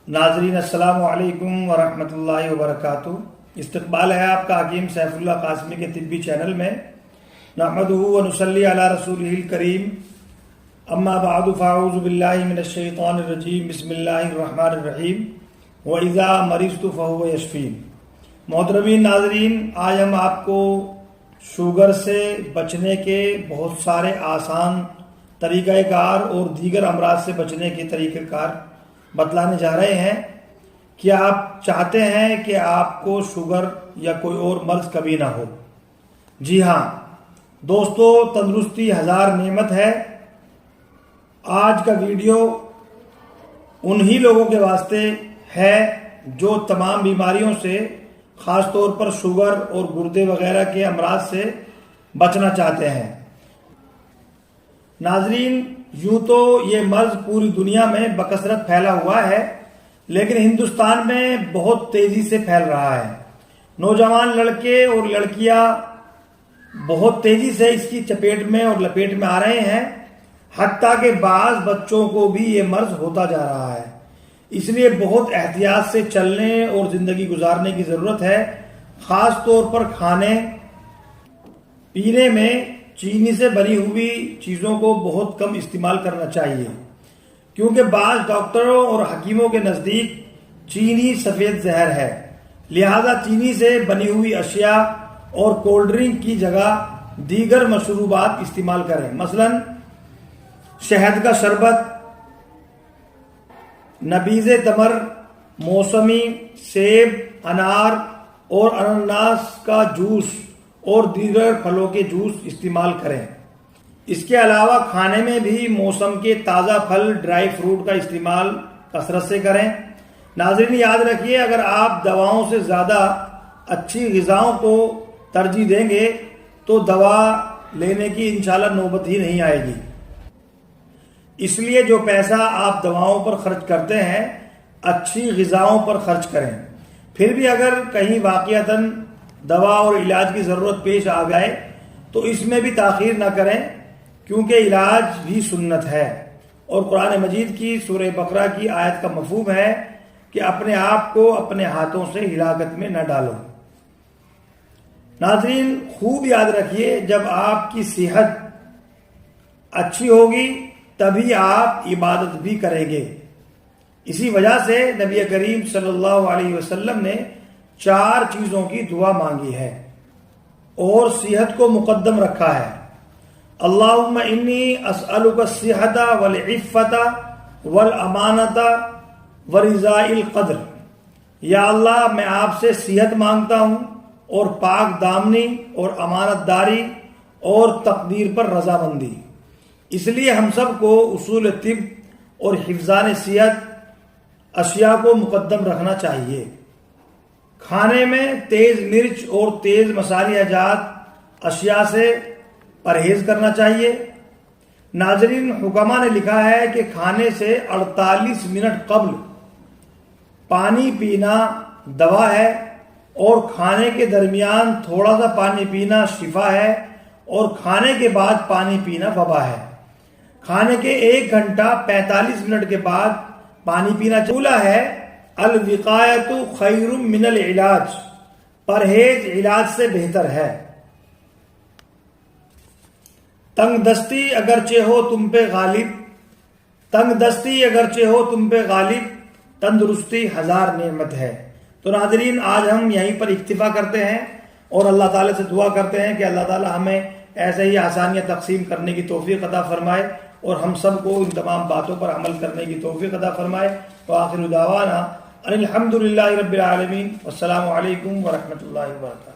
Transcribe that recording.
ناظرین السلام علیکم ورحمۃ اللہ وبرکاتہ۔ استقبال ہے آپ کا حکیم سیف اللہ قاسمی کے طبی چینل میں۔ نحمدہ ونصلی علی رسولہ الکریم، اما بعد فاعوذ باللہ من الشیطان الرجیم، بسم اللہ الرحمن الرحیم، وَإِذَا مَرِضْتُ فَهُوَ يَشْفِينِ۔ محترمین ناظرین، آج ہم آپ کو شوگر سے بچنے کے بہت سارے آسان طریقہ کار اور دیگر امراض سے بچنے کے طریقہ کار بتلانے جا رہے ہیں۔ کیا آپ چاہتے ہیں کہ آپ کو شوگر یا کوئی اور مرض کبھی نہ ہو؟ جی ہاں دوستو، تندرستی ہزار نعمت ہے۔ آج کا ویڈیو انہی لوگوں کے واسطے ہے جو تمام بیماریوں سے، خاص طور پر شوگر اور گردے وغیرہ کے امراض سے بچنا چاہتے ہیں۔ ناظرین، یوں تو یہ مرض پوری دنیا میں بکثرت پھیلا ہوا ہے، لیکن ہندوستان میں بہت تیزی سے پھیل رہا ہے۔ نوجوان لڑکے اور لڑکیاں بہت تیزی سے اس کی چپیٹ میں اور لپیٹ میں آ رہے ہیں، حتیٰ کہ بعض بچوں کو بھی یہ مرض ہوتا جا رہا ہے۔ اس لیے بہت احتیاط سے چلنے اور زندگی گزارنے کی ضرورت ہے۔ خاص طور پر کھانے پینے میں چینی سے بنی ہوئی چیزوں کو بہت کم استعمال کرنا چاہیے، کیونکہ بعض ڈاکٹروں اور حکیموں کے نزدیک چینی سفید زہر ہے۔ لہذا چینی سے بنی ہوئی اشیاء اور کولڈ ڈرنک کی جگہ دیگر مشروبات استعمال کریں، مثلا شہد کا شربت، نبیذ تمر، موسمی، سیب، انار اور انناس کا جوس اور دیگر پھلوں کے جوس استعمال کریں۔ اس کے علاوہ کھانے میں بھی موسم کے تازہ پھل، ڈرائی فروٹ کا استعمال کثرت سے کریں۔ ناظرین یاد رکھیے، اگر آپ دواؤں سے زیادہ اچھی غذاؤں کو ترجیح دیں گے تو دوا لینے کی انشاءاللہ نوبت ہی نہیں آئے گی۔ اس لیے جو پیسہ آپ دواؤں پر خرچ کرتے ہیں، اچھی غذاؤں پر خرچ کریں۔ پھر بھی اگر کہیں واقعتاً دوا اور علاج کی ضرورت پیش آ جائے تو اس میں بھی تاخیر نہ کریں، کیونکہ علاج بھی سنت ہے، اور قرآن مجید کی سورہ بقرہ کی آیت کا مفہوم ہے کہ اپنے آپ کو اپنے ہاتھوں سے ہلاکت میں نہ ڈالو۔ ناظرین خوب یاد رکھیے، جب آپ کی صحت اچھی ہوگی تبھی آپ عبادت بھی کریں گے۔ اسی وجہ سے نبی کریم صلی اللہ علیہ وسلم نے 4 چیزوں کی دعا مانگی ہے اور صحت کو مقدم رکھا ہے۔ اللہم انی اسألک الصحۃ والعفۃ والامانۃ ورضاء القدر۔ یا اللہ، میں آپ سے صحت مانگتا ہوں اور پاک دامنی اور امانت داری اور تقدیر پر رضامندی۔ اس لیے ہم سب کو اصول طب اور حفظان صحت اشیاء کو مقدم رکھنا چاہیے۔ کھانے میں تیز مرچ اور تیز مصالحہ جات اشیاء سے پرہیز کرنا چاہیے۔ ناظرین، حکماء نے لکھا ہے کہ کھانے سے 48 منٹ قبل پانی پینا دوا ہے، اور کھانے کے درمیان تھوڑا سا پانی پینا شفا ہے، اور کھانے کے بعد پانی پینا وبا ہے۔ کھانے کے 1 گھنٹہ 45 منٹ کے بعد پانی پینا چولا ہے۔ الوقایۃ خیر من العلاج، پرہیز علاج سے بہتر ہے۔ تنگ دستی اگرچہ ہو تم پہ غالب، تنگ دستی اگرچہ ہو تم پہ غالب، تندرستی ہزار نعمت ہے۔ تو ناظرین، آج ہم یہیں پر اکتفا کرتے ہیں اور اللہ تعالیٰ سے دعا کرتے ہیں کہ اللہ تعالیٰ ہمیں ایسے ہی آسانیاں تقسیم کرنے کی توفیق عطا فرمائے، اور ہم سب کو ان تمام باتوں پر عمل کرنے کی توفیق عطا فرمائے۔ وآخر دعوانا ان الحمد للہ رب العالمین، والسلام علیکم ورحمۃ اللہ وبرکاتہ۔